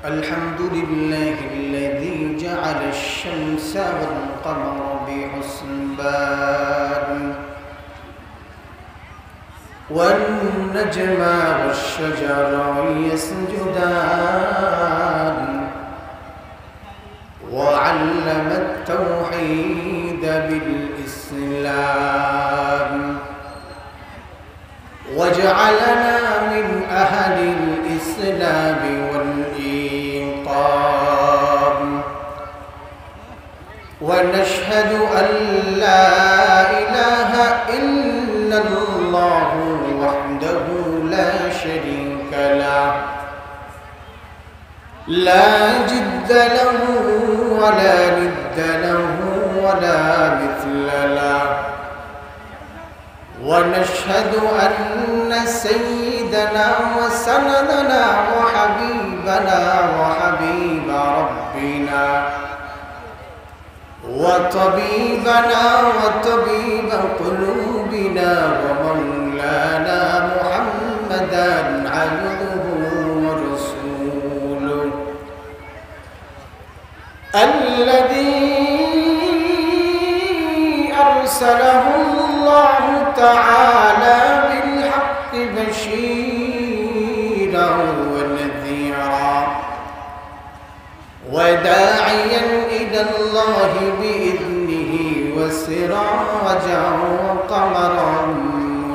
الحمد لله الذي جعل الشمس والقمر بحسبان والنجم والشجر يسجدان وعلم التوحيد بالإسلام وجعلنا من أهل الإسلام والإيقام ونشهد أن لا إله إلا الله وحده لا شريك له لا جد له ولا ند له ولا مثل له ونشهد أن سيدنا وسندنا وحبيبنا وحبيب ربنا وطبيبنا وطبيب قلوبنا ومولانا محمدا عبده ورسوله الذي أرسله الله تعالى بالحق بشيرا ونذيرا وداعيا إلى الله بإذنه وسراجا وقمرا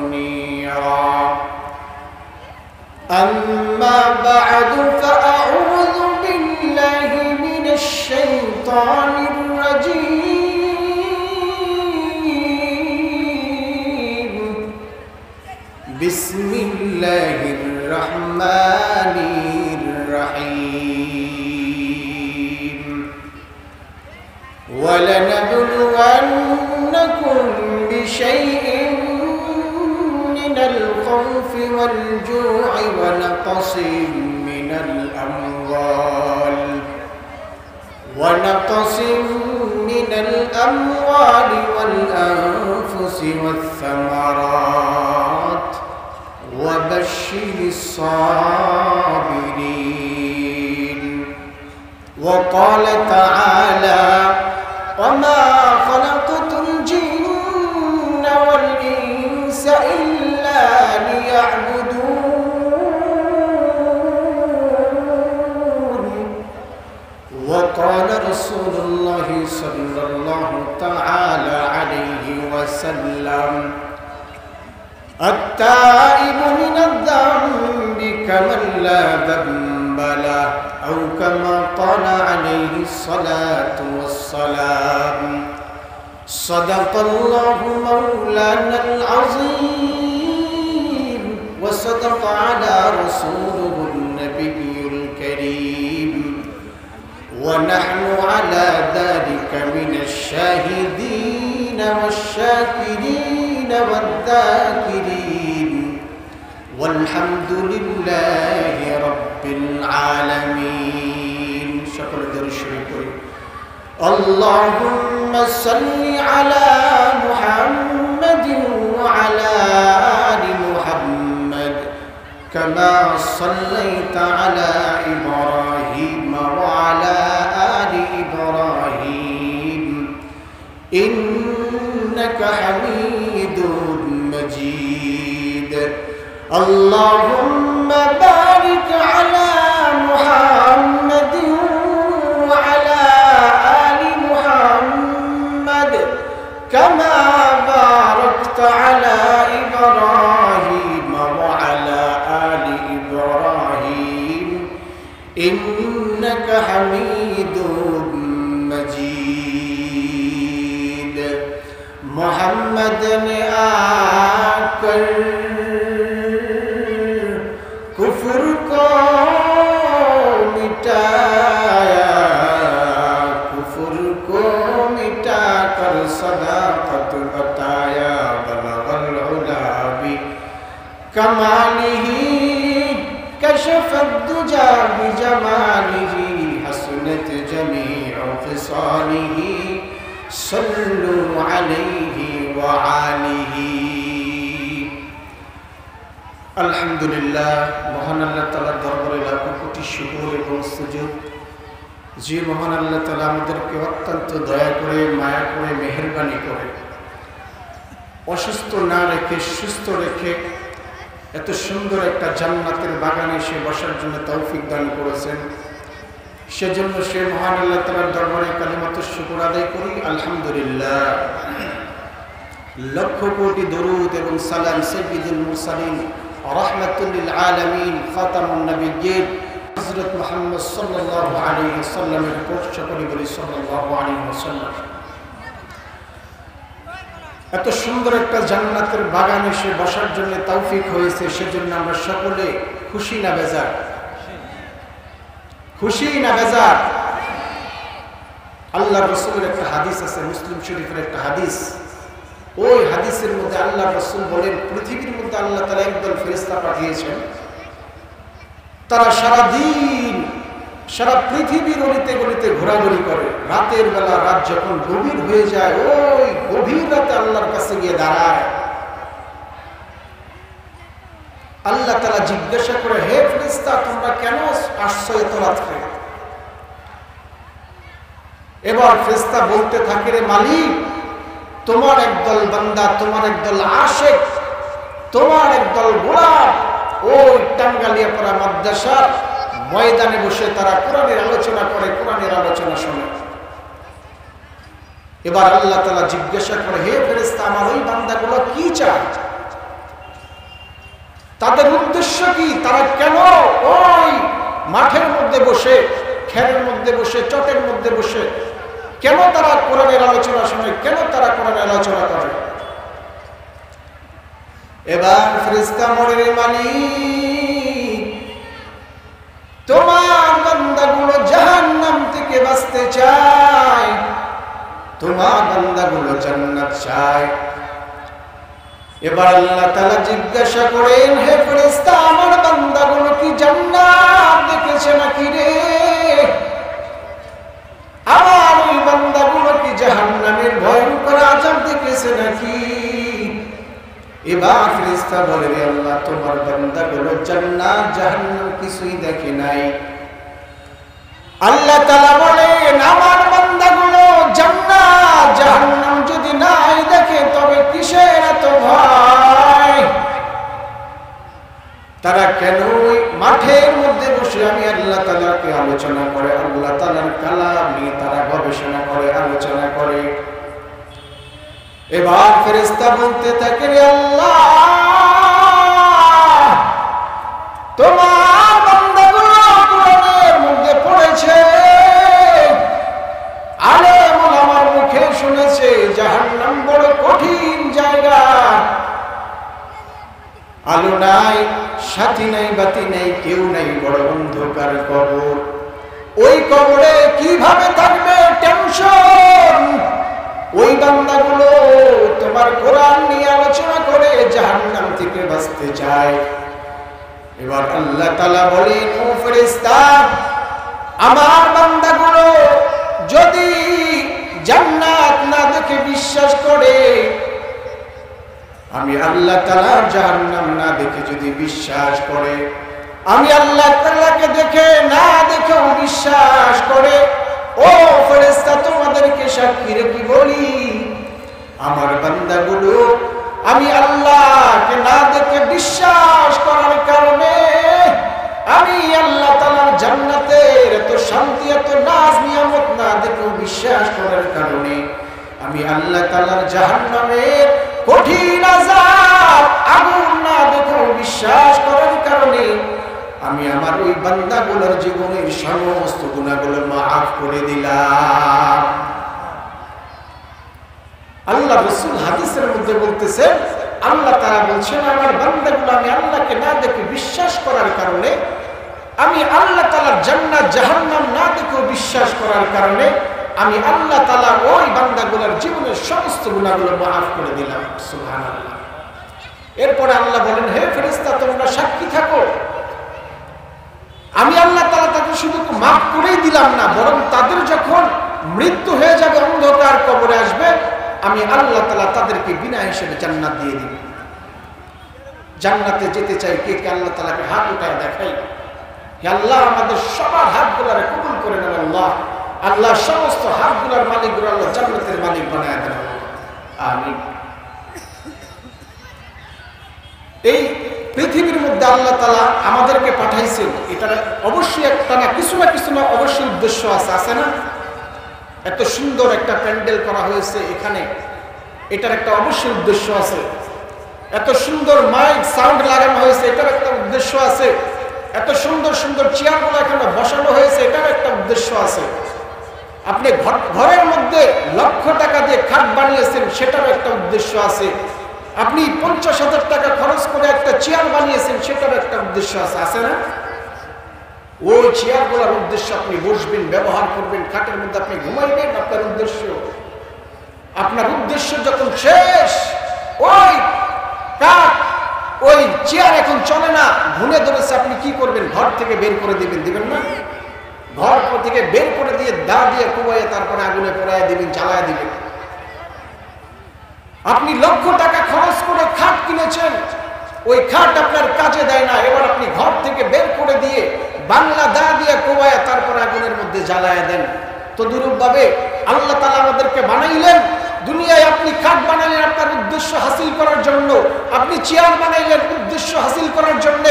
منيرا أما بعد فأعوذ بالله من الشيطان الرجيم بسم الله الرحمن الرحيم ولنبلونكم بشيء من الخوف والجوع ونقص من الأموال والأنفس والثمرات وبشر الصابرين وقال تعالى وما خلقت الجن والإنس إلا ليعبدون وقال رسول الله صلى الله تعالى عليه وسلم التائب من الذنب كمن لا ذنب له أو كما قال عليه الصلاة والسلام صدق الله مولانا العظيم وصدق على رسوله النبي الكريم ونحن على ذلك من الشاهدين والشاكرين والذاكرين والحمد لله رب العالمين شكر درشرك اللهم صل على محمد وعلى آل محمد كما صليت على إبراهيم وعلى آل إبراهيم إنك حميد مجيد اللهم بارك على محمد وعلى آل محمد كما باركت على إبراهيم وعلى آل إبراهيم إنك حميد مجيد محمد آكر कुफ्र को मिटाया कुफ्र को मिटा कर सदाकत बताया बलगल उला बि कमालिही कशफत दुजा बिजमालिही हसनत जमीउ खिसालिही सल्लु अलैहि व आलिही আলহামদুলিল্লাহ মহান আল্লাহ তাআলার দরবারে লাখ কোটি কোটি শুকর এবং সুজুদ যে মহান আল্লাহ তাআলা আমাদেরকে অত্যন্ত দয়া করে, মায়া করে, মেহেরবানি করে অসুস্থ না রেখে সুস্থ রেখে এত সুন্দর একটা জান্নাতের বাগানে এসে বসার জন্য তৌফিক দান করেছেন। সেজন্য সে মহান আল্লাহ তাআলার দরবারে কালিমাতুশ শুকর আদায় করি, আলহামদুলিল্লাহ। লক্ষ কোটি দরুদ এবং সালাম সাইয়্যিদুল মুরসালিন রাহমাতুল লিল আলামিন খাতামুন নবিয়্যিন হযরত মুহাম্মদ সাল্লাল্লাহু আলাইহি ওয়াসাল্লামের উপর সকলে বলি সাল্লাল্লাহু আলাইহি ওয়াসাল্লাম। এত সুন্দর একটা জান্নাতের বাগানে এসে বসার জন্য তৌফিক হয়েছে, সেজন্য আমরা সকলে খুশি না বেজার? খুশি না বেজার? আল্লাহর রাসূলের একটা হাদিস আছে, মুসলিম শরীফের একটা হাদিস। ওই হাদিসের মধ্যে আল্লাহর রাসূল বলেন, পৃথিবীর মধ্যে আল্লাহ তাআলা একদল ফেরেশতা পাঠিয়েছেন, তারা সারাদিন সারা পৃথিবীর অলিতে গলিতে ঘোরাঘুরি করে। রাতের বেলা, রাত যখন গভীর হয়ে যায়, ওই গভীর রাতে আল্লাহর কাছে গিয়ে দাঁড়ায়। আল্লাহ তাআলা জিজ্ঞাসা করে, হে ফেরেশতা, তোমরা কেন আসছো এত রাত্রে? এবার ফেরেশতা বলতে থাকে, রে মালিক, তোমার একদল বান্দা, তোমার একদল আশিক, তোমার একদল গোলাম ওই টাঙ্গালিয়াপাড়া মাদ্রাসার ময়দানে বসে তারা কোরআনের আলোচনা করে, কোরআনের আলোচনা শোনে। এবার আল্লাহ তাআলা জিজ্ঞাসা করে, হে ফেরেশতা, আমার ওই বান্দাগুলো কি চায়? তাদের উদ্দেশ্য কি? তারা কেন ওই মাঠের মধ্যে বসে, খেরের মধ্যে বসে, চটের মধ্যে বসে কেন তারা কোরআনের আলোচনা শোনে? কেন তারা কোরআনের আলোচনা করে? এবার ফেরেশতা বলে, রে মালিক, তোমার বান্দাগুলো জাহান্নাম থেকে বাঁচতে চায়, তোমার বান্দাগুলো জান্নাত চায়। এবার আল্লাহ তাআলা জিজ্ঞাসা করেন, হে ফেরেশতা, আমার বান্দাগুলো কি জান্নাত দেখেছে নাকি রে? আমার ওই বান্দাগুলো কি জাহান্নামের ভয়ঙ্কর আযাব দেখেছে নাকি? এবার ফেরেশতা বলে, রে আল্লাহ, তোমার বান্দাগুলো জান্নাত জাহান্নাম কিছুই দেখে নাই। আল্লাহ তাআলা বলেন, আমার বান্দাগুলো জান্নাত জাহান্নাম যদি নাই দেখে, তবে কিসের এত ভয়? তারা কেন মাঠের মধ্যে বসে আমি আল্লাহ তাআলাকে আলোচনা করে, আল্লাহ তাআলার কালাম নিয়ে তারা গবেষণা করে, আলোচনা করে। এবার ফেরেশতা বলতে থাকে, রে আল্লাহ, তোমার বান্দাগুলো কোরআনের মধ্যে পড়েছে, আলেম ওলামার মুখে শুনেছে জাহান্নাম বড় কঠিন জায়গা, আলো নাই, সাথী নাই, বাতি নাই, কেউ নাই, বড় অন্ধকার কবর। ওই কবরে কিভাবে থাকবে? টেনশন। ওই বান্দাগুলো তোমার কোরআন নিয়ে আলোচনা করে জাহান্নাম থেকে বাঁচতে চায়। এবার আল্লাহ তাআলা বলেন, ও ফেরেশতা, আমার বান্দাগুলো যদি জান্নাত না দেখে বিশ্বাস করে, আমি আল্লাহ তাআলা জাহান্নাম না দেখে যদি বিশ্বাস করে, আমি আল্লাহ তাআলাকে দেখে না দেখেও বিশ্বাস করে, ও ফেরেশতা, তোমাদেরকে সাক্ষী রেখে বলি, আমার বান্দাগুলো আমি আল্লাহকে না দেখে বিশ্বাস করার কারণে, আমি আল্লাহ তাআলার জান্নাতের এত শান্তি, এত নাজ নিয়ামত না দেখেও বিশ্বাস করার কারণে, আমি আল্লাহ তাআলার জাহান্নামের কঠিন আযাব, আগুন না দেখেও বিশ্বাস করার কারণে, আমি আমার ওই বান্দাগুলোর জীবনের সমস্ত গুনাহগুলো মাফ করে দিলাম। আল্লাহ রাসূল হাদিসের মধ্যে বলতেছেন, আল্লাহ তাআলা বলছেন, আমার বান্দাগুলো আমি আল্লাহকে না দেখে বিশ্বাস করার কারণে, আমি আল্লাহ তাআলার জান্নাত জাহান্নাম না দেখে বিশ্বাস করার কারণে, আমি আল্লাহ তাআলা ওই বান্দাগুলোর জীবনের সমস্ত গুনাহগুলো মাফ করে দিলাম। সুবহানাল্লাহ। এরপরে আল্লাহ বলেন, হে ফেরেশতা, তোমরা সাক্ষী থাকো, আমি আল্লাহ তাআলা তাকে শুধু মাফ করেই দিলাম না, বরং তাদের যখন মৃত্যু হয়ে যাবে, অন্ধকার কবরে আসবে, আমি আল্লাহ তাআলা তাদেরকে বিনা হিসেবে জান্নাত দিয়ে দিব। জান্নাতে যেতে চাই কে কে? আল্লাহ তাআলাকে হাত উঠায় দেখাই। হে আল্লাহ আমাদের সবার হাতগুলোরে কবুল করে নেন আল্লাহ। আল্লাহ সমস্ত হাতগুলোর মালিকগুলো আল্লাহ জান্নাতের মালিক বানায় দেন, আমিন। এই পৃথিবীর মধ্যে আল্লাহ তাআলা আমাদেরকে পাঠাইছেন, এটার অবশ্যই একটা না কিছু না অবশ্যই উদ্দেশ্য আছে না? এত সুন্দর একটা প্যান্ডেল করা হয়েছে এখানে, এটার একটা অবশ্যই উদ্দেশ্য আছে। এত সুন্দর মাইক সাউন্ড লাগানো হয়েছে, এটার একটা উদ্দেশ্য আছে। এত সুন্দর সুন্দর চেয়ারগুলো এখানে বসানো হয়েছে, এটার একটা উদ্দেশ্য আছে। আপনি ঘরের মধ্যে লক্ষ টাকা দিয়ে খাট বানিয়েছেন, সেটারও একটা উদ্দেশ্য আছে। আপনি 50,000 টাকা খরচ করে একটা চেয়ার বানিয়েছেন, সেটারও একটা উদ্দেশ্য আছে না? ওই চেয়ারগুলোর উদ্দেশ্য আপনি বসবেন, ব্যবহার করবেন, খাটের মধ্যে আপনি ঘুমাইবেন, আপনার উদ্দেশ্য। আপনার উদ্দেশ্য যখন শেষ, ওই কাঠ ওই চেয়ার এখন চলে না, ঘুরে ধরেছে, আপনি কি করবেন? ঘর থেকে বের করে দিবেন না? ঘর থেকে বের করে দিয়ে দা দিয়ে কুবাইয়ে তারপরে আগুনে পোড়ায় দিবেন, জ্বালায় দিবেন। আপনি লক্ষ টাকা খরচ করে খাট কিনেছেন, ওই খাট আপনার কাজে দেয় না, এবার আপনি ঘর থেকে বের করে দিয়ে বাংলা দা দিয়ে কুবাইয়ে তারপরে আগুনের মধ্যে জ্বালায় দেন। তো দুরূপভাবে আল্লাহ তাআলা আমাদেরকে বানাইলেন দুনিয়ায়। আপনি খাট বানাইলেন আপনার উদ্দেশ্য হাসিল করার জন্য, আপনি চেয়ার বানাইলেন উদ্দেশ্য হাসিল করার জন্য,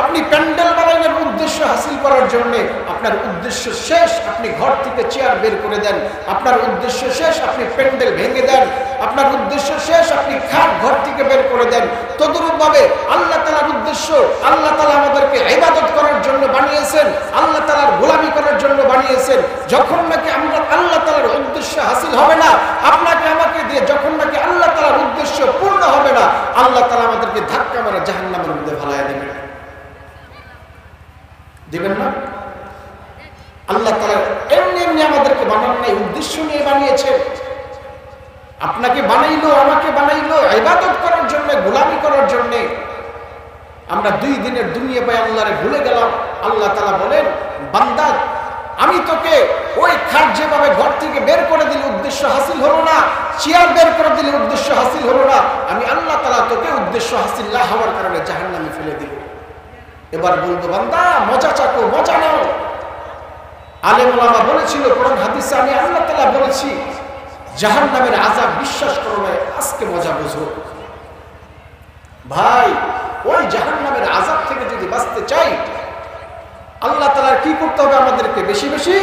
আপনি প্যান্ডেল বানাইলেন উদ্দেশ্য হাসিল করার জন্য। আপনার উদ্দেশ্য শেষ, আপনি ঘর থেকে চেয়ার বের করে দেন। আপনার উদ্দেশ্য শেষ, আপনি প্যান্ডেল ভেঙে দেন। আপনার উদ্দেশ্য শেষ, আপনি খাট ঘর থেকে বের করে দেন। তদ্রূপভাবে আল্লাহ তাআলার উদ্দেশ্য, আল্লাহ তাআলা আমাদেরকে ইবাদত করার জন্য বানিয়েছেন, আল্লাহ তাআলার গোলামি করার জন্য বানিয়েছেন। যখন নাকি আমরা আল্লাহ তাআলার উদ্দেশ্য হাসিল হবে না, আপনাকে আমাকে দিয়ে যখন নাকি আল্লাহ তাআলার উদ্দেশ্য পূর্ণ হবে না, আল্লাহ তাআলা আমাদেরকে ধাক্কা মারা জাহান্নামের মধ্যে ফেলায় দিবেন না? আল্লাহ তাআলা এমনি আমাদেরকে বানান নাই, উদ্দেশ্য নিয়ে বানিয়েছেন। আপনাকে বানাইলো, আমাকে বানাইলো ইবাদত করার জন্য, গোলামি করার জন্য। আমরা 2 দিনের দুনিয়া পাই আল্লাহরে ভুলে গেলাম। আল্লাহ তাআলা বলেন, বান্দা আমি তোকে ওই খাট যেভাবে ঘর থেকে বের করে দিলে উদ্দেশ্য হাসিল হলো না, চেয়ার বের করে দিলে উদ্দেশ্য হাসিল হলো না, আমি আল্লাহ তাআলা তোকে উদ্দেশ্য হাসিল না হওয়ার কারণে জাহান্নামে ফেলে দিব। এবার বলবো, বান্দা মজা চাকো, মজা নাও। আলেম ওলামা বলেছিল, কোরআন হাদিসে আমি আল্লাহ তাআলা বলেছি জাহান্নামের আযাব বিশ্বাস করো না, আজকে মজা বুঝো। ভাই ওই জাহান্নামের আযাব থেকে যদি বাঁচতে চাই, আল্লাহ তাআলার কি করতে হবে? আমাদেরকে বেশি বেশি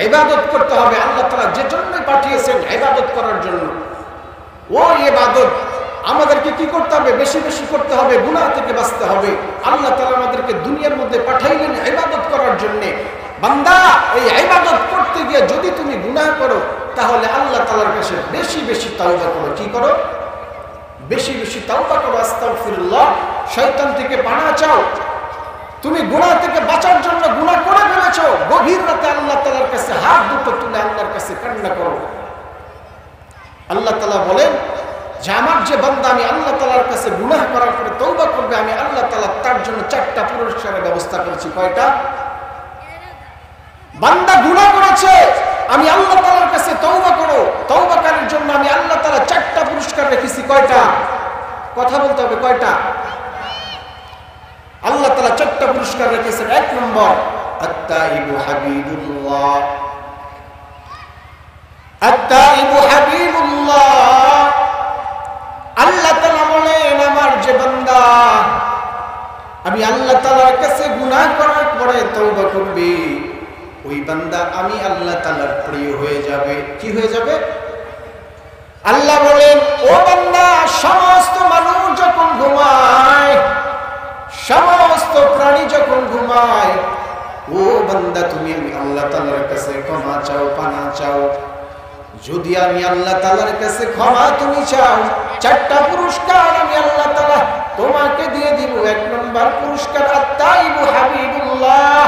ইবাদত করতে হবে। আল্লাহ তাআলা যে জন্য পাঠিয়েছেন ইবাদত করার জন্য, ওই ইবাদত আমাদেরকে কি করতে হবে? বেশি বেশি করতে হবে, গুনাহ থেকে বাঁচতে হবে। আল্লাহ তাআলা আমাদেরকে দুনিয়ার মধ্যে পাঠাইলেন ইবাদত করার জন্য। বান্দা এই ইবাদত করতে গিয়ে যদি তুমি গুনাহ করো, তাহলে আল্লাহ তাআলার কাছে বেশি বেশি তাওবা করো। কি করো? বেশি বেশি তাওবা করো, আস্তাগফিরুল্লাহ, শয়তান থেকে পানাহ চাও। তুমি গুনাহ থেকে বাঁচার জন্য গুনাহ করে ফেলেছো, গভীর রাতে আল্লাহ তাআলার কাছে হাত দুটো তুলে আল্লাহর কাছে কান্না করো। আল্লাহ তাআলা বলেন যে আমার যে বান্দা আমি আল্লাহ তাআলার কাছে গুনাহ করার পরে তওবা করবে, আমি আল্লাহ তাআলা তার জন্য 4টা পুরস্কারের ব্যবস্থা করেছি। কয়টা? বান্দা গুনাহ করেছে, আমি আল্লাহ তাআলার কাছে তওবা করো, তওবাকারীর জন্য আমি আল্লাহ তাআলা 4টা পুরস্কার রেখেছি। কয়টা? কথা বলতে হবে, কয়টা? আল্লাহ তাআলা 4টা পুরস্কার রেখেছেন। 1 নম্বর, আত-তাইবু হাবিবুল্লাহ। আত-তাইবু হাবিবুল্লাহ। আল্লাহ তাআলা বলেন আমার যে বান্দা আমি আল্লাহ তাআলার কাছে গুনাহ করার পরে তওবা করবে, ওই বান্দা আমি আল্লাহ তাআলার প্রিয় হয়ে যাবে। কি হয়ে যাবে? আল্লাহ বলেন, ও বান্দা সমস্ত মানুষ যখন ঘুমায়, সমস্ত প্রাণী যখন ঘুমায়, ও বান্দা তুমি আমি আল্লাহ তাআলার কাছে ক্ষমা চাও, পানা চাও। যদি আমি আল্লাহ তাআলার কাছে ক্ষমা তুমি চাও, 4টা পুরস্কার আমি আল্লাহ তাআলা তোমাকে দিয়ে দিব। 1 নম্বর পুরস্কার, আত-তাইবু হাবিবুল্লাহ।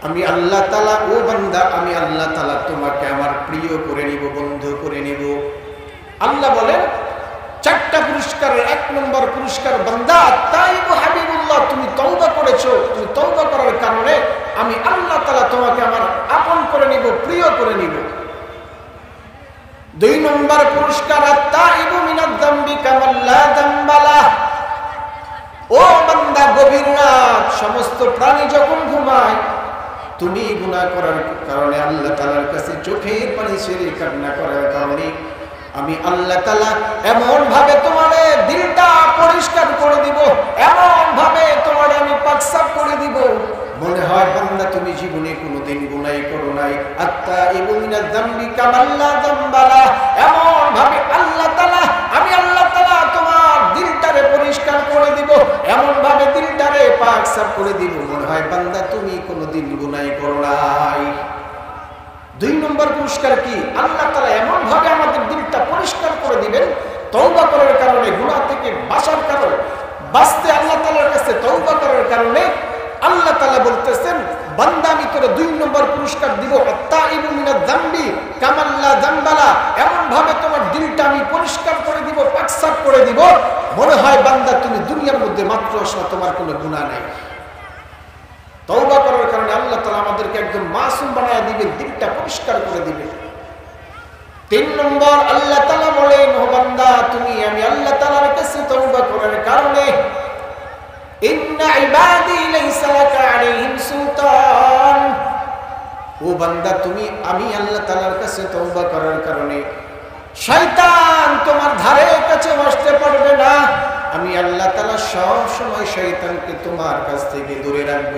আমি আল্লাহ তাআলা, ও বান্দা আমি আল্লাহ তাআলা তোমাকে আমার প্রিয় করে নিব, বন্ধু করে নিব। আল্লাহ বলেন 4টা পুরস্কারের 1 নম্বর পুরস্কার, বান্দা আত-তাইবু হাবিবুল্লাহ, তুমি তওবা করেছো, তুমি তওবা করার কারণে আমি আল্লাহ তাআলা তোমাকে আমার আপন করে নিব, প্রিয় করে নিব। 2 নম্বর পুরস্কার, আত-তাইবু মিনাদ-যামবি কামান লা যামবা লাহ। ও ও বান্দা, গভীর রাত সমস্ত প্রাণী যখন ঘুমায়, তুমি গুনাহ করার কারণে আল্লাহ তাআলার কাছে চোখের পানি ছেড়ে কান্না করার কারণে আমি আল্লাহ তাআলা এমন ভাবে তোমার দিলটা পরিষ্কার করে দিব, এমন ভাবে তোমার আমি পাকসাফ করে দিব, মনে হয় বান্দা তুমি জীবনে কোনোদিন গুনাহ করো নাই। আত্তাইবু মিনাজ যামবি কামাল্লা যামবালা, এমন ভাবে আল্লাহ তাআলা আমি আল্লাহ তাআলা তোমার দিলটারে পরিষ্কার করে দিব, এমন ভাবে দিলটারে পাকসাফ করে দিব, মনে হয় বান্দা তুমি কোনোদিন গুনাহ করো নাই। 2 নম্বর পুরস্কার কি? আল্লাহ তাআলা এমন ভাবে আমাদের দিলটা পরিষ্কার করে দিবেন, তওবা করার কারণে, গুনাহ থেকে বাঁচার কারণে, বাঁচতে আল্লাহ তাআলার কাছে তওবা করার কারণে আল্লাহ তাআলা বলতেছেন, বান্দা আমি তোরে 2 নম্বর পুরস্কার দিব, আত্তাইবু মিনাজ যামবি কামাল্লা যামবালা, এমন ভাবে তোমার দিলটা আমি পরিষ্কার করে দিব, পাকসাফ করে দিব, মনে হয় বান্দা তুমি দুনিয়ার মধ্যে মাত্র আসা, তোমার কোনো গুনাহ নাই। তওবা করার কারণে আল্লাহ তাআলা আমাদেরকে একদম মাসুম বানায় দিবেন, দিলটা পরিষ্কার করে দিবেন। 3 নম্বর আল্লাহ তাআলা বলেন, ও বান্দা তুমি আমি আল্লাহ তাআলার কাছে তওবা করার কারণে ইন্না ইবাদি লাইসা লাকা আলাইহিম সুলতান, ও বান্দা তুমি আমি আল্লাহ তাআলার কাছে তওবা করার কারণে শয়তান তোমার ধারে কাছে আসতে পারবে না। আমি আল্লাহ তাআলা সব সময় শয়তানকে তোমার কাছ থেকে দূরে রাখব।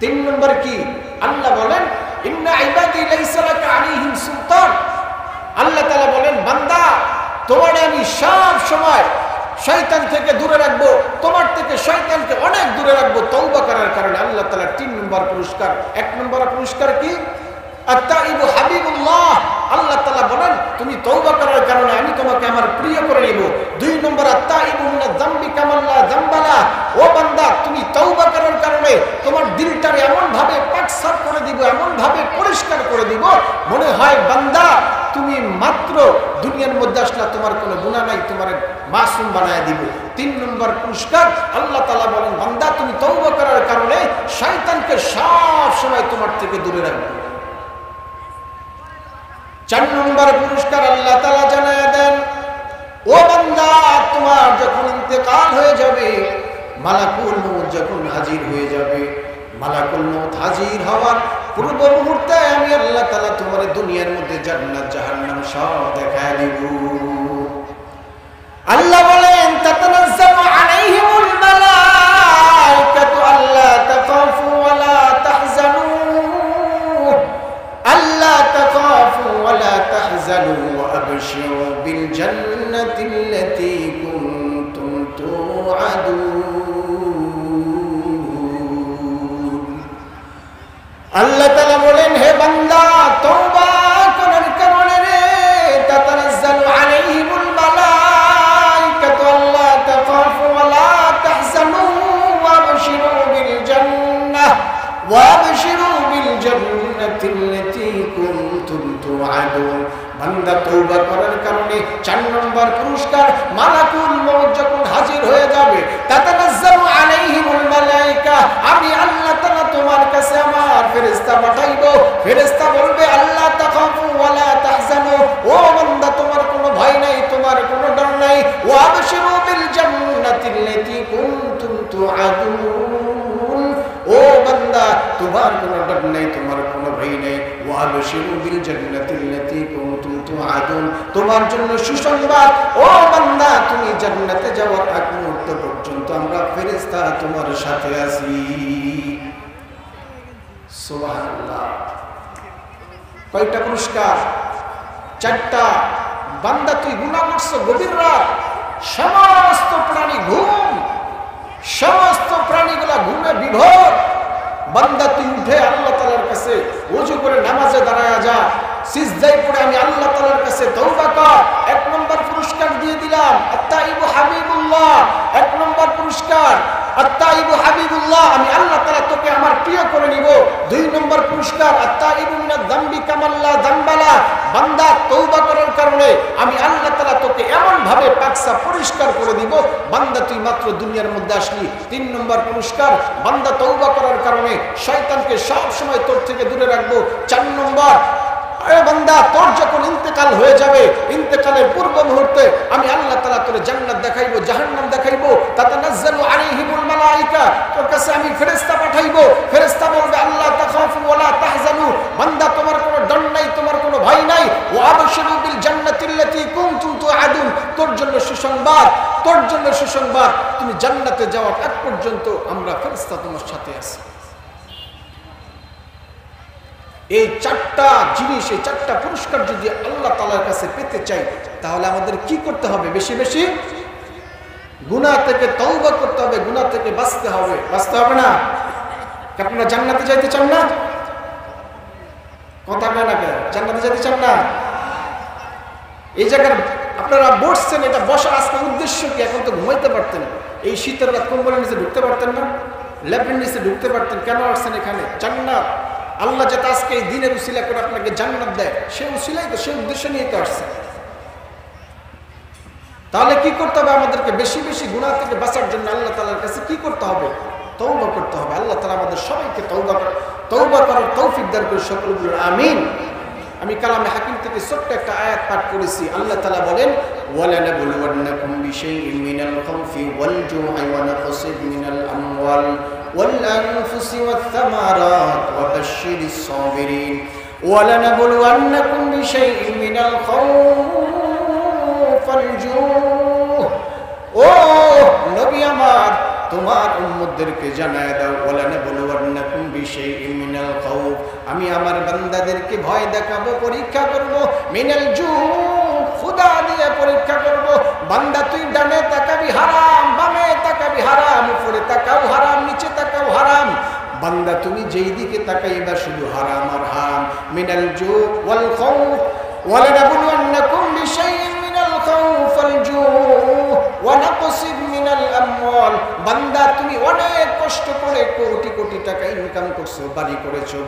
3 নম্বর কি? আল্লাহ বলেন ইন্না ইবাদি লাইসা লাকা আলাইহিম সুলতান, আল্লাহ তাআলা বলেন বান্দা তোমারে আমি সব সময় শয়তান থেকে দূরে রাখবো, তোমার থেকে শয়তানকে অনেক দূরে রাখবো তওবা করার কারণে। আল্লাহ তাআলা 3 নম্বর পুরস্কার। 1 নম্বর পুরস্কার কি? আত্তাইবু হাবিবুল্লাহ, আল্লাহ তাআলা বলেন তুমি তওবা করার কারণে আমি তোমাকে আমার প্রিয় করে নিব। 2 নম্বর আত্তাইবু মিনাজ যামবি কামাল্লা যামবালা, ও বান্দা তুমি তওবা করার কারণে তোমার দিলটারে এমন ভাবে পাকসাফ করে দিব, এমন ভাবে পরিষ্কার করে দিব, মনে হয় বান্দা তুমি মাত্র দুনিয়ার মধ্যে আসলা, তোমার কোনো গুনাহ নাই, তোমার মাসুম বানায় দিব। 3 নম্বর পুরস্কার আল্লাহ তাআলা বলেন বান্দা তুমি তওবা করার কারণে শয়তানকে সব সময় তোমার থেকে দূরে রাখবে। 4 নম্বর পুরস্কার আল্লাহ তাআলা জানায় দেন, ও বান্দা তোমার যখন ইন্তেকাল হয়ে যাবে, মালাকুল মউত যখন হাজির হয়ে যাবে, মালাকুল মউত হাজির হওয়ার পূর্ব মুহূর্তে আমি আল্লাহ তাআলা তোমার দুনিয়ার মধ্যে জান্নাত জাহান্নাম সব দেখায় দিব। আল্লাহ বলেন তাতানাজ্জালু আলাইহিমুল মালাইকাতু আল্লা তাখাফু ওয়া লা তাহজানু, আল্লা তাখাফু ওয়া লা তাহজানু ওয়া আবশিরু বিল জান্নাতিল্লাতী কুনতুম তুআদুন। আল্লাহ তাআলা বলেন হে বান্দা তওবা করার কারণে রে তাতানাজ্জালু আলাইহিমুল মালাইকাতু আল্লা তাখাফু ওয়া লা তাহজানু ওয়া আবশিরু বিল জান্নাহ ওয়া আবশিরু বিল জান্নাতিল্লাতী কুনতুম তুআদুন। বান্দা তওবা করার কারণে 4 নম্বর পুরস্কার মালাকুল মউত যখন হাজির হয়ে যাবে, তাতানাজ্জালু আলাইহিমুল মালাইকা, আমি আল্লাহ তাআলা তোমার কাছে আমার ফেরেশতা পাঠাইবো। ফেরেশতা বলবে আল্লাহ তাখাফু ওয়া লা তাহজানু, ও বান্দা তোমার কোনো ভয় নাই, তোমার কোনো ডর নাই, ওয়া আবশিরু বিল জান্নাতিল্লাতী কুনতুম তুআদুন, ও বান্দা তোমার কোনো ডর নাই, তোমার কোনো ভয় নাই, ওয়া আবশিরু বিল জান্নাতিল্লাতী কুনতুম তুআদুন, তোমার জন্য সুসংবাদ, ও বান্দা তুমি জান্নাতে যাওয়ার আগ মুহূর্ত পর্যন্ত আমরা ফেরেশতা তোমার সাথে আছি। সুবহানাল্লাহ। কয়টা পুরস্কার? 4টা। বান্দা তুই গুনাহ করছো, গভীর রাত, সমস্ত প্রাণী ঘুম, সমস্ত প্রাণীগুলা ঘুমে বিভোর, বান্দা তুই উঠে আল্লাহ তাআলার কাছে ওযু করে নামাজে দাঁড়ায়া যা, সিজদায় পড়ে আমি আল্লাহ তাআলার কাছে তওবা কর। 1 নম্বর পুরস্কার দিয়ে দিলাম আত্তাইবু হাবিবুল্লাহ। 1 নম্বর পুরস্কার আত্তাইবু হাবিবুল্লাহ, আমি আল্লাহ তাআলা তোকে আমার প্রিয় করে নিব। 2 নম্বর পুরস্কার আত্তাইবু মিনাজ যামবি কামাল্লা যামবালা, বান্দা তওবা করার কারণে আমি আল্লাহ তাআলা তোকে এমন ভাবে পাকসা পরিষ্কার করে দিব, বান্দা তুই মাত্র দুনিয়ার মধ্যে আসলি। 3 নম্বর পুরস্কার বান্দা তওবা করার কারণে শয়তানকে সব সময় তোর থেকে দূরে রাখবো। 4 নম্বর আরে বান্দা, তোর যখন ইন্তেকাল হয়ে যাবে, ইন্তেকালের পূর্ব মুহূর্তে আমি আল্লাহ তাআলা তোর জান্নাত দেখাইবো, জাহান্নাম দেখাইবো। তাতানাজ্জালু আলাইহিমুল মালায়েকা, তোর কাছে আমি ফেরেশতা পাঠাইবো। ফেরেশতা বলবে আল্লাহ তাখাফু ওয়া লা তাহজানু, বান্দা তোমার কোনো ডর নাই, তোমার কোনো ভয় নাই। ওয়া আবশিরু বিল জান্নাতিল্লাতী কুনতুম তুআদুন, তোর জন্য সুসংবাদ, তোর জন্য সুসংবাদ, তুমি জান্নাতে যাওয়ার আগ পর্যন্ত আমরা ফেরেশতা তোমার সাথে আছি। এই চারটা জিনিস, এই চারটা পুরস্কার যদি আল্লাহ তাআলার কাছে পেতে চাই, তাহলে আমাদের কি করতে হবে? বেশি বেশি গুনাহ থেকে তওবা করতে হবে, গুনাহ থেকে বাঁচতে হবে। বাঁচতে হবে না? আপনারা জান্নাতে যাইতে চান না? কথা বলেন না কেন? জান্নাতে যেতে চান না? এই জায়গার আপনারা বসছেন, এটা বসার আজকের উদ্দেশ্য কি? এখন তো ঘুমাইতে পারতেন, এই শীতের রাত কম্বলের নিচে ঢুকতে পারতেন না, ল্যাপের নিচে ঢুকতে পারতেন। কেন আসছেন এখানে? জান্নাত, আল্লাহ যাতে আজকে এই দিনের উসিলা করে আপনাকে জান্নাত দেয়, সেই উসিলাই তো, সেই উদ্দেশ্য নিয়ে তো আসছে। তাহলে কি করতে হবে আমাদেরকে? বেশি বেশি গুনাহ থেকে বাঁচার জন্য আল্লাহ তাআলার কাছে কি করতে হবে? তওবা করতে হবে। আল্লাহ তাআলা আমাদের সবাইকে তওবা করার তৌফিক দান করুন, সকলে বলুন আমিন। আমি কালামে হাকিম থেকে ছোট্ট একটা আয়াত পাঠ করেছি। আল্লাহ তাআলা বলেন, ওয়ালানাবলুওয়ান্নাকুম বিশাইইন মিনাল খাউফি ওয়াল জু'i ওয়া নাকসিন মিনাল আমওয়াল ওয়াল আনফুসি ওয়াত থামারাত ওয়া বাশশিরিস সাবিরিন। ওয়ালানাবলুওয়ান্নাকুম বিশাইইন মিনাল খাউফি ওয়াল জু'i, ও নবী আমার, তোমার উম্মতদেরকে জানায় দাও, ওয়ালানাবলুওয়ান্নাকুম বিশাইইন মিনাল খাউফ, আমি আমার বান্দাদেরকে ভয় দেখাবো, পরীক্ষা করব, মিনাল জু, ক্ষুধা দিয়ে পরীক্ষা করব। বান্দা তুই ডানে তাকাবি হারাম, বামে তাকাবি হারাম, উপরে তাকাও হারাম, নিচে তাকাও হারাম। বান্দা তুমি যেই দিকে তাকাইবা শুধু হারাম আর হারাম। মিনাল জু ওয়াল খাউফ, ওয়ালানাবলুওয়ান্নাকুম বিশাইইন মিনাল খাউফ ওয়াল জু ওয়া নাকসিন মিনাল আমওয়াল, বান্দা তুমি অনেক কষ্ট করে কোটি কোটি টাকা ইনকাম করছো, বাড়ি করেছো,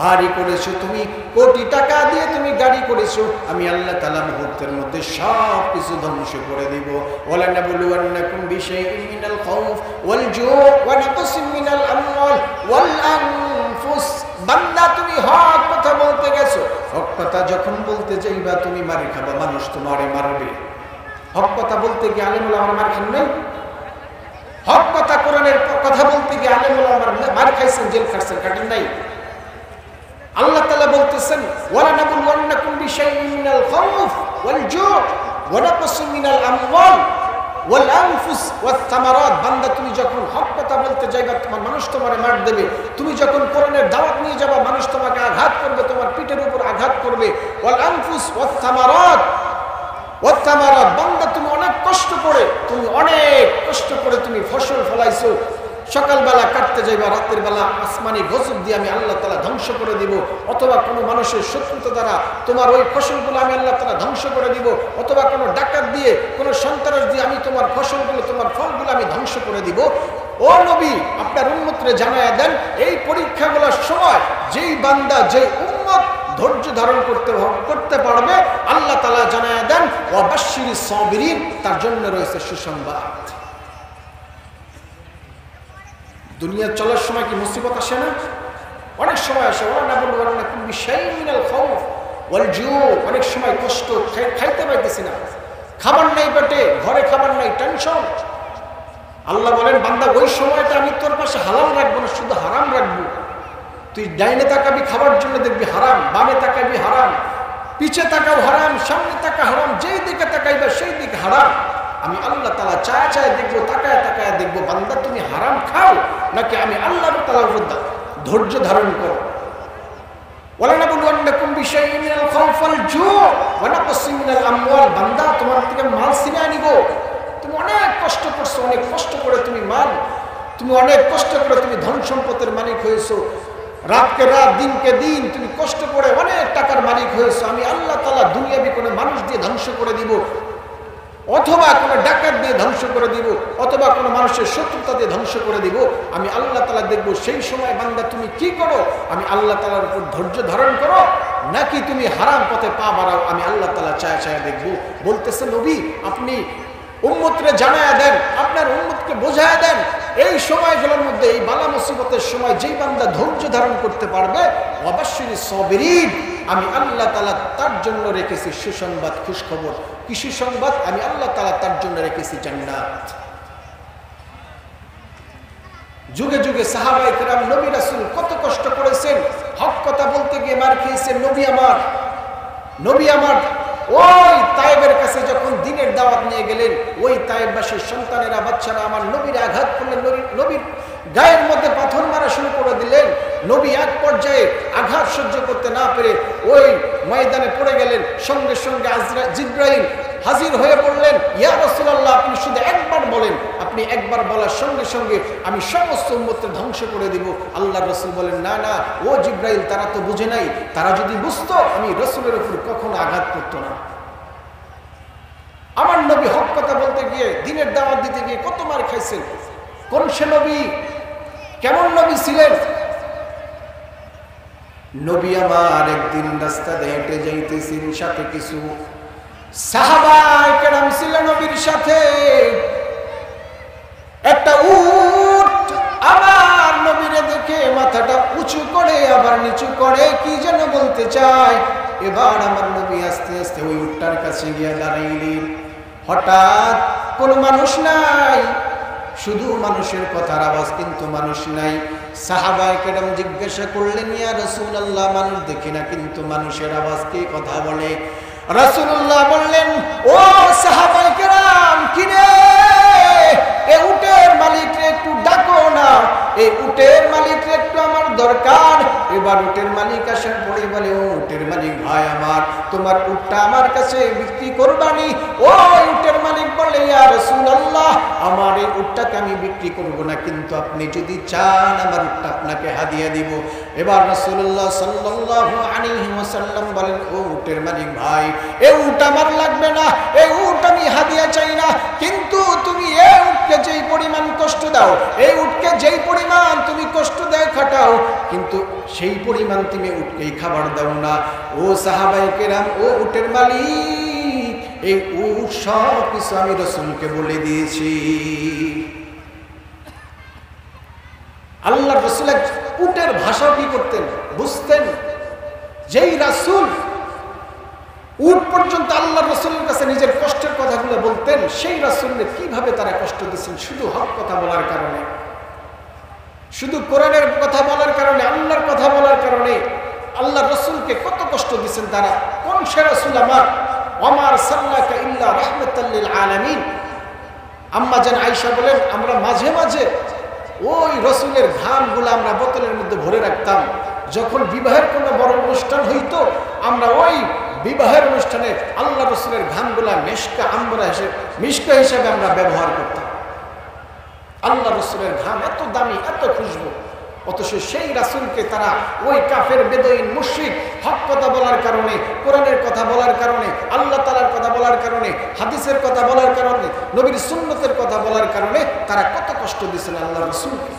বাড়ি করেছো, তুমি কোটি টাকা দিয়ে তুমি গাড়ি করেছো, আমি আল্লাহ তাআলা মুহূর্তের মধ্যে সব কিছু ধ্বংস করে দিব। ওয়ালানাবলুওয়ান্নাকুম বিশাইইন মিনাল খাউফ ওয়াল জু ওয়া নাকসিন মিনাল আমওয়াল ওয়াল আনফুস, বান্দা তুমি হক কথা বলতে গেছো, হক কথা যখন বলতে যাইবা তুমি মার খাবা, মানুষ তোমারে মারবে। হক কথা বলতে গিয়ে আলেম ওলামার মার খান নাই? হক কথা কোরআনের কথা বলতে গিয়ে আলেম ওলামার মার খাইছেন, জেল খাটছেন, কাটেন নাই? আল্লাহ তাআলা বলতেছেন, ওয়ালানাবলুওয়ান্নাকুম বিশাইইন মিনাল খাউফ ওয়াল জু' ওয়া নাকসিন মিনাল আমওয়াল ওয়াল আনফুস ওয়াত থামারাত, বান্দা তুমি যখন হক কথা বলতে যাইবা তোমার মানুষ তোমারে মার দেবে, তুমি যখন কোরআনের দাওয়াত নিয়ে যাবা মানুষ তোমাকে আঘাত করবে, তোমার পিঠের উপর আঘাত করবে। ওয়াল আনফুস ওয়াত থামারাত, বান্দা তুমি অনেক কষ্ট করে তুমি ফসল ফলাইছো, সকালবেলা কাটতে যাইবা, রাতের বেলা আসমানি গজব দিয়ে আমি আল্লাহ তাআলা ধ্বংস করে দিব, অথবা কোনো মানুষের শত্রুতা দ্বারা তোমার ওই ফসলগুলো আমি আল্লাহ তাআলা ধ্বংস করে দিব, অথবা কোনো ডাকাত দিয়ে, কোনো সন্ত্রাস দিয়ে আমি তোমার ফসলগুলো, তোমার ফলগুলো আমি ধ্বংস করে দিব। ও নবী, আপনার উম্মতরে জানায়া দেন, এই পরীক্ষাগুলোর সময় যেই বান্দা, যেই উম্মত ধৈর্য ধারণ করতে পারবে, আল্লাহ তাআলা জানায়া দেন, ওয়া বাশশিরিস সাবিরিন, তার জন্য রয়েছে সুসংবাদ। দুনিয়া চলার সময় কি মুসিবত আসে না? অনেক সময় আসে। ওয়ালানাবলুওয়ান্নাকুম বিশাইইন মিনাল খাউফ ওয়াল জু', অনেক সময় কষ্ট, খাইতে পাইতেছি না, খাবার নাই পেটে, ঘরে খাবার নাই, টেনশন। আল্লাহ বলেন, বান্দা ওই সময়টা আমি তোর পাশে হালাল রাখবো না, শুধু হারাম রাখবো। তুই ডাইনে তাকাবি খাবার জন্য, দেখবি হারাম, বামে তাকাবি হারাম, পিছে তাকাও হারাম, সামনে তাকা হারাম, যেই দিকে তাকাইবা সেই দিকে হারাম। আমি আল্লাহ তাআলা চায় দেখবো, তাকায় দেখবো, বান্দা তুমি হারাম খাও নাকি আমি আল্লাহ তাআলার উপর ধৈর্য ধারণ করো। ওয়ালানাবলুওয়ান্নাকুম বিশাইইন মিনাল খাউফ ওয়াল জু' ওয়া নাকসিন মিনাল আমওয়াল, বান্দা তোমার থেকে মাল ছিনিয়ে নিব। তুমি অনেক কষ্ট করছো, অনেক কষ্ট করে তুমি অনেক কষ্ট করে তুমি ধন সম্পদের মালিক হয়েছো, রাতকে রাত, দিনকে দিন তুমি কষ্ট করে অনেক টাকার মালিক হয়েছো। আমি আল্লাহ তাআলা দুনিয়াবি কোনো মানুষ দিয়ে ধ্বংস করে দিব, অথবা কোনো ডাকাত দিয়ে ধ্বংস করে দিব, অথবা কোনো মানুষের শত্রুতা দিয়ে ধ্বংস করে দিব। আমি আল্লাহ তাআলা দেখবো সেই সময় বান্দা তুমি কি করো, আমি আল্লাহ তাআলার উপর ধৈর্য ধারণ করো নাকি তুমি হারাম পথে পা বাড়াও, আমি আল্লাহ তাআলা চায় দেখবো। বলতেছে নবী, আপনি উম্মতরে জানায়া দেন, আপনার উম্মতকে বোঝায়া দেন, এই সময়গুলোর মধ্যে, এই বালা মুসিবতের সময় যেই বান্দা ধৈর্য ধারণ করতে পারবে, অবশ্যই সাবিরিন, আমি আল্লাহ তাআলা তার জন্য রেখেছি সুসংবাদ, খুশখবর। কি সুসংবাদ? আমি আল্লাহ তাআলা তার জন্য রেখেছি জান্নাত। যুগে যুগে সাহাবায়ে কেরাম নবী রাসূল কত কষ্ট করেছেন, হক কথা বলতে গিয়ে মার খেয়েছেন। নবী আমার ওই তায়েবের কাছে যখন দ্বীনের দাওয়াত নিয়ে গেলেন, ওই তায়েববাসীর সন্তানেরা, বাচ্চারা আমার নবীর আঘাত করলেন, নবীর গায়ের মধ্যে পাথর মারা শুরু করে দিলেন। নবী এক পর্যায়ে আঘাত সহ্য করতে না পেরে ওই ময়দানে পড়ে গেলেন। সঙ্গে সঙ্গে জিবরাইল হাজির হয়ে বললেন, ইয়া রাসূলুল্লাহ, আপনি শুধু একবার বলেন। আপনি একবার বলার সঙ্গে সঙ্গে আমি সমস্ত উম্মতকে ধ্বংস করে দিব। আল্লাহর রাসূল বলেন, না না ও জিবরাইল, তারা তো বুঝে নাই। তারা যদি বুঝতো, আমি রাসূলের উপর কখনো আঘাত করতো না। আমার নবী হক কথা বলতে গিয়ে, দ্বীনের দাওয়াত দিতে গিয়ে কত মার খাইছেন। কোন সে নবী, কেমন নবী ছিলেন? নবী আমার একদিন রাস্তা দিয়ে হেঁটে যাইতেছেন, সাথে কিছু সাহাবায়ে কেরাম ছিলেন নবীর সাথে। একটা উট আমার নবীরে দেখে মাথাটা উঁচু করে আবার নিচু করে, কি যেন বলতে চায়। এবার আমার নবী আস্তে আস্তে ওই উটটার কাছে গিয়ে দাঁড়াইলেন। হঠাৎ কোনো মানুষ নাই, শুধু মানুষের কথার আওয়াজ, কিন্তু মানুষ নাই। সাহাবায়ে কেরাম জিজ্ঞাসা করলেন, ইয়া রাসূলুল্লাহ, মানুষ দেখি না, কিন্তু মানুষের আওয়াজ, কে কথা বলে? রাসূলুল্লাহ বললেন, ও সাহাবায়ে কেরাম, কি রে, এই উটের মালিককে একটু ডাকো না, এই উটের মালিককে একটু আমার দরকার। এবার উটের মালিক আসেন পড়ে বলে, ও উটের মালিক ভাই আমার, তোমার উটটা আমার কাছে বিক্রি করবানি? ওই উটের মালিক বলে, ইয়া রাসূলুল্লাহ, আমার এই উটটাকে আমি বিক্রি করব না, কিন্তু আপনি যদি চান আমার উটটা আপনাকে হাদিয়া দিব। এবার রাসূলুল্লাহ সাল্লাল্লাহু আলাইহি ওয়াসাল্লাম বলেন, ও উটের মালিক ভাই, এই উট আমার লাগবে না, এই উট আমি হাদিয়া চাই না, কিন্তু তুমি এই উটকে যেই পরিমাণ কষ্ট দাও, এই উটকে যেই পরিমাণ তুমি কষ্ট দেয় খাটাও, কিন্তু সেই পরিমাণ তুমি উটকেই খাবার দাও না। ও সাহাবায়ে কেরাম, ও উটের মালিক, এই উট সব কিছু আমি রাসূলকে বলে দিয়েছি। আল্লাহর রাসূল উটের ভাষা কি করতেন, বুঝতেন। যেই রাসূল উট পর্যন্ত আল্লাহর রাসূলের কাছে নিজের কষ্টের কথাগুলো বলতেন, সেই রাসূলকে কিভাবে তারা কষ্ট দিচ্ছেন, শুধু হক কথা বলার কারণে, শুধু কোরআনের কথা বলার কারণে, আল্লাহর কথা বলার কারণে আল্লাহর রাসূলকে কত কষ্ট দিচ্ছেন তারা। কোন সে রাসূল আমার, ওয়ামার সাল্লাকা ইল্লা রাহমাতাল লিল আলামিন। আম্মা জান আয়েশা বলেন, আমরা মাঝে মাঝে ওই রাসূলের ঘামগুলো আমরা বোতলের মধ্যে ভরে রাখতাম। যখন বিবাহের কোনো বড় অনুষ্ঠান হইতো, আমরা ওই বিবাহের অনুষ্ঠানে আল্লাহ রাসূলের ঘামগুলা মিশকা হিসেবে আমরা ব্যবহার করতাম। আল্লাহ রাসূলের ঘাম এত দামি, এত খুশবু, অথচ সেই রাসূলকে তারা ওই কাফের, বেদঈন, মুশরিক হক কথা বলার কারণে, কোরআনের কথা বলার কারণে, আল্লাহ তাআলার কথা বলার কারণে, হাদিসের কথা বলার কারণে, নবীর সুন্নতের কথা বলার কারণে তারা কত কষ্ট দিয়েছেন আল্লাহ রাসূলকে।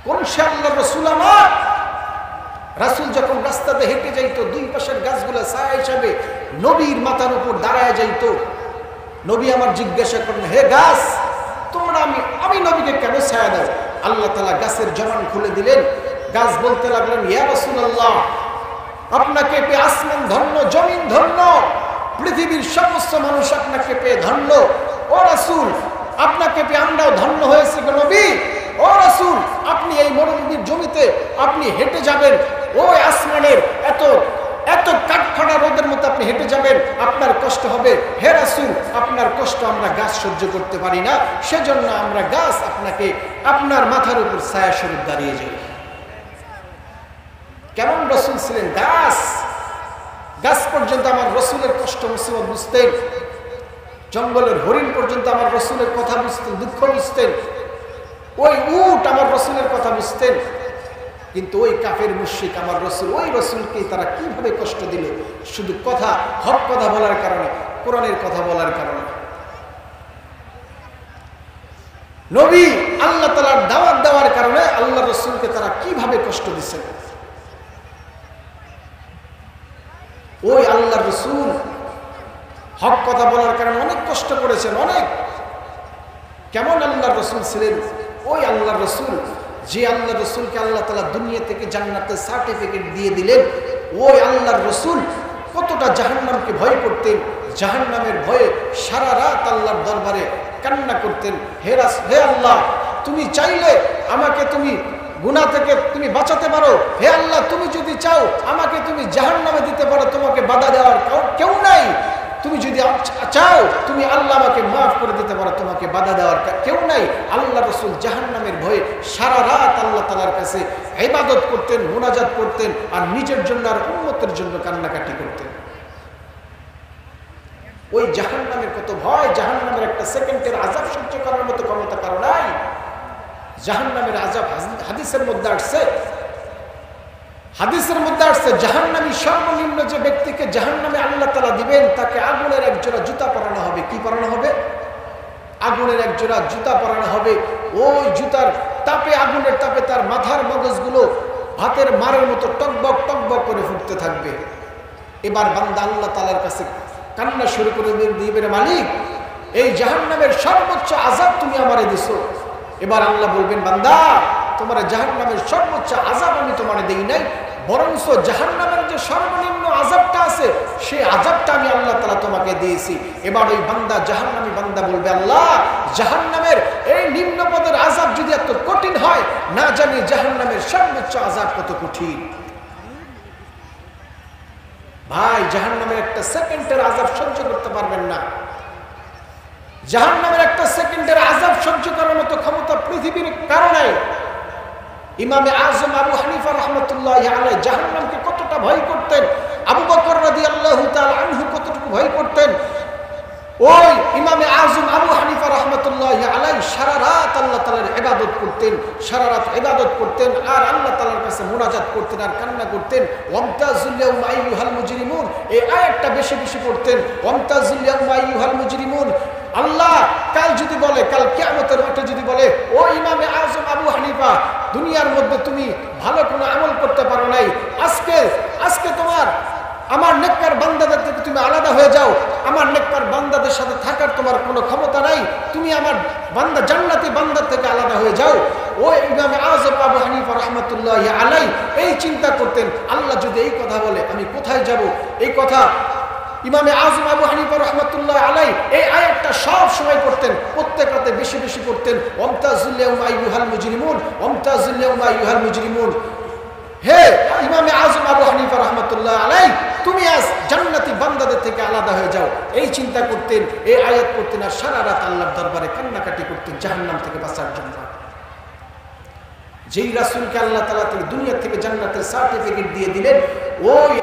কোন সে আল্লাহ রাসূল আমার? রাসূল যখন রাস্তাতে হেঁটে যাইতো, দুই পাশের গাছগুলো ছায়া হিসাবে নবীর মাথার উপর দাঁড়ায় যাইতো। নবী আমার জিজ্ঞাসা করলেন, হে গাছ, তোমরা আমি নবীকে কেন ছায়া দাও? আল্লাহ তাআলা গাছের জবান খুলে দিলেন। গাছ বলতে লাগলেন, ইয়া রাসূলুল্লাহ, আপনাকে পেয়ে আসমান ধন্য, জমিন ধন্য, পৃথিবীর সমস্ত মানুষ আপনাকে পেয়ে ধন্য। ও রাসূল, আপনাকে পেয়ে আমরাও ধন্য হয়েছি গো নবী। ও রাসূল, আপনি এই মরুভূমির জমিতে আপনি হেঁটে যাবেন, ওই আসমানের এত এত কাঠফাটা রোদের মতো আপনি হেঁটে যাবেন, আপনার কষ্ট হবে। হে রাসূল, আপনার কষ্ট আমরা গাছ সহ্য করতে পারি না, সেজন্য আমরা গাছ আপনাকে আপনার মাথার উপর ছায়া স্বরূপ দাঁড়িয়ে যাই। কেমন রাসূল ছিলেন? গাছ পর্যন্ত আমার রাসূলের কষ্ট মুসিবত বুঝতেন। জঙ্গলের হরিণ পর্যন্ত আমার রাসূলের কথা বুঝতেন, দুঃখ বুঝতেন। ওই উট আমার রাসূলের কথা বুঝতেন। কিন্তু ওই কাফের মুশরিক আমার রাসূল, ওই রাসূলকে তারা কিভাবে কষ্ট দিল, শুধু কথা, হক কথা বলার কারণে, কোরআনের কথা বলার কারণে। নবী আল্লাহ তাআলার দাওয়াত দেওয়ার কারণে আল্লাহ রাসূলকে তারা কিভাবে কষ্ট দিচ্ছেন। ওই আল্লাহর রাসূল হক কথা বলার কারণে অনেক কষ্ট করেছেন, অনেক। কেমন আল্লাহর রাসূল ছিলেন? ওই আল্লাহর রাসূল, যে আল্লাহর রাসূলকে আল্লাহ তাআলা দুনিয়া থেকে জান্নাতের সার্টিফিকেট দিয়ে দিলেন, ওই আল্লাহর রাসূল কতটা জাহান্নামকে ভয় করতেন, জাহান্নামের ভয়ে সারা রাত আল্লাহর দরবারে কান্না করতেন। হে আল্লাহ, তুমি চাইলে আমাকে তুমি গুনাহ থেকে তুমি বাঁচাতে পারো। হে আল্লাহ, তুমি যদি চাও আমাকে তুমি জাহান্নামে দিতে পারো, তোমাকে বাধা দেওয়ার কেউ নাই। তুমি যদি চাও তুমি আল্লাহ আমাকে মাফ করে দিতে পারো, তোমাকে বাধা দেওয়ার কেউ নাই। আল্লাহ রাসূল জাহান্নামের ভয়ে সারা রাত আল্লাহ তাআলার কাছে ইবাদত করতেন, মুনাজাত করতেন, আর নিজের জন্য আর উম্মতের জন্য কান্নাকাটি করতেন। ওই জাহান্নামের কত ভয়, জাহান্নামের একটা সেকেন্ডের আযাব সহ্য করার মতো ক্ষমতা কারো নাই। জাহান্নামের আযাব হাদিসের মধ্যে আসছে জাহান্নামী সর্বনিম্ন যে ব্যক্তিকে জাহান্নামে আল্লাহ তাআলা দিবেন, তাকে আগুনের এক জোড়া জুতা পরানো হবে। কি পরানো হবে? আগুনের এক জোড়া জুতা পরানো হবে। ওই জুতার তাপে, আগুনের তাপে তার মাথার মগজগুলো ভাতের মারের মতো টকবক টকবক করে ফুটতে থাকবে। এবার বান্দা আল্লাহ তাআলার কাছে কান্না শুরু করে দিবে, মালিক এই জাহান্নামের সর্বোচ্চ আযাব তুমি আমারে দিছো। এবার আল্লাহ বলবেন, বান্দা তোমার জাহান্নামের সর্বোচ্চ আযাব আমি তোমারে দেই নাই, বরঞ্চ জাহান্নামের যে সর্বনিম্ন আযাবটা আছে সেই আযাবটা আমি আল্লাহ তাআলা তোমাকে দিয়েছি। এবার ওই বান্দা, জাহান্নামী বান্দা বলবে, আল্লাহ জাহান্নামের এই নিম্ন পদের আযাব যদি এত কঠিন হয়, না জানি জাহান্নামের সর্বোচ্চ আযাব কত কঠিন। ভাই, জাহান্নামের একটা সেকেন্ডের আযাব সহ্য করতে পারবেন না। জাহান্নামের একটা সেকেন্ডের আযাব সহ্য করার মতো ক্ষমতা পৃথিবীর কারো নাই। ইমামে আযম আবু হানিফা রাহমাতুল্লাহি আলাইহি জাহান্নামকে কতটা ভয় করতেন, আবু বকর রাদিয়াল্লাহু তাআলা আনহু কতটুকু ভয় করতেন। ওই ইমামে আযম আবু হানিফা রাহমাতুল্লাহি আলাইহি সারা রাত আল্লাহ তাআলার ইবাদত করতেন, সারা রাত ইবাদত করতেন, আর আল্লাহ তাআলার কাছে মুনাজাত করতেন আর কান্না করতেন। ওয়ামতাজুল ইয়াউমা আইয়ুহাল মুজরিমুন, এই আয়াতটা বেশি বেশি পড়তেন। ওয়ামতাজুল ইয়াউমা আইয়ুহাল মুজরিমুন, আল্লাহ কাল যদি বলে, কাল কিয়ামতের মাঠে যদি বলে, ও ইমামে আযম আবু হানিফা, দুনিয়ার মধ্যে তুমি ভালো কোনো আমল করতে পারো নাই, আজকে তোমার আমার নেককার বান্দাদের থেকে তুমি আলাদা হয়ে যাও, আমার নেককার বান্দাদের সাথে থাকার তোমার কোনো ক্ষমতা নাই, তুমি আমার বান্দা জান্নাতি বান্দার থেকে আলাদা হয়ে যাও। ওই ইমামে আযম আবু হানিফা রাহমাতুল্লাহি আলাইহি এই চিন্তা করতেন, আল্লাহ যদি এই কথা বলে আমি কোথায় যাব। এই কথা ইমামে আযম আবু হানিফা রাহমাতুল্লাহি আলাইহি এই আয়াতটা সব সময় পড়তেন, প্রত্যেক রাতে বেশি বেশি পড়তেন। ওয়ামতাজুল ইয়াউমা আইয়ুহাল মুজরিমুন, ওয়ামতাজুল ইয়াউমা আইয়ুহাল মুজরিমুন। হে ইমামে আযম আবু হানিফা রাহমাতুল্লাহি আলাইহি, তুমি আজ জান্নাতি বান্দাদের থেকে আলাদা হয়ে যাও, এই চিন্তা করতেন, এই আয়াত পড়তেন, আর সারা রাত আল্লাহর দরবারে কান্নাকাটি করতেন জাহান্নাম থেকে বাঁচার জন্য। যেই রাসূলকে আল্লাহ তাআলা দুনিয়া থেকে জান্নাতের সার্টিফিকেট দিয়ে দিলেন, ওই